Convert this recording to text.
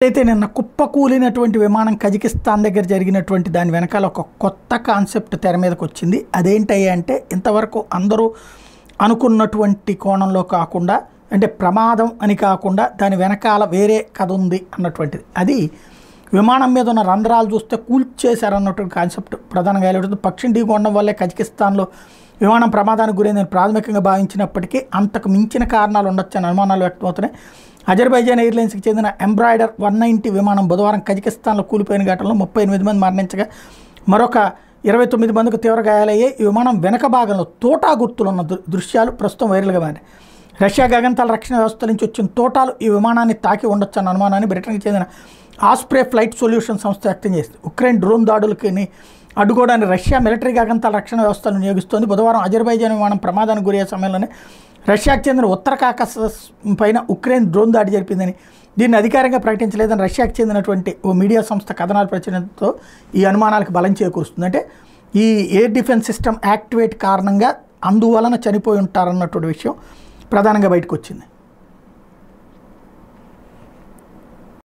అయితే నిన్న కుప్పకూలినటువంటి విమానం కజకిస్తాన్ దగ్గర జరిగినటువంటి దాని వెనకాల ఒక కొత్త కాన్సెప్ట్ తెర మీదకి వచ్చింది. అదేంటయ్యా అంటే ఇంతవరకు అందరూ అనుకున్నటువంటి కోణంలో కాకుండా, అంటే ప్రమాదం అని కాకుండా దాని వెనకాల వేరే కథ ఉంది అన్నటువంటిది. అది విమానం మీద ఉన్న రంధ్రాలు చూస్తే కూల్చేశారన్నటువంటి కాన్సెప్ట్ ప్రధానంగా వెలువడుతుంది. పక్షిని ఢీకొనడం వల్లే కజకిస్తాన్లో విమానం ప్రమాదానికి గురైందని ప్రాథమికంగా భావించినప్పటికీ అంతకు మించిన కారణాలు ఉండొచ్చని అనుమానాలు వ్యక్తమవుతున్నాయి. అజర్బైజాన్ ఎయిర్లైన్స్కి చెందిన ఎంబ్రాయిడర్ 190 విమానం బుధవారం కజకిస్తాన్లో కూలిపోయిన ఘటనలో 38 మంది మరణించగా మరొక 29 మందికి తీవ్ర గాయాలయ్యాయి. ఈ విమానం వెనక భాగంలో తోటా గుర్తులున్న దృశ్యాలు ప్రస్తుతం వైరల్గా మారాయి. రష్యా గగనతల రక్షణ వ్యవస్థ నుంచి వచ్చిన తోటాలు ఈ విమానాన్ని తాకి ఉండొచ్చన్న అనుమానాన్ని బ్రిటన్కి చెందిన ఆస్ప్రే ఫ్లైట్ సొల్యూషన్ సంస్థ వ్యక్తం చేసింది. ఉక్రెయిన్ డ్రోన్ దాడులకి అడ్డుకోవడానికి రష్యా మిలిటరీ గగనతల రక్షణ వ్యవస్థను నియోగిస్తోంది. బుధవారం అజర్బైజాన్ విమానం ప్రమాదానికి గురయ్యే సమయంలోనే రష్యాకు చెందిన ఉత్తర కాకసస్ పైన ఉక్రెయిన్ డ్రోన్ దాడి జరిపిందని, దీన్ని అధికారికంగా ప్రకటించలేదని రష్యాకు చెందినటువంటి ఓ మీడియా సంస్థ కథనాలు ప్రచురించడంతో ఈ అనుమానాలకు బలం చేకూరుస్తుంది. అంటే ఈ ఎయిర్ డిఫెన్స్ సిస్టమ్ యాక్టివేట్ కారణంగా అందువలన చనిపోయి ఉంటారన్నటువంటి విషయం ప్రధానంగా బయటకు వచ్చింది.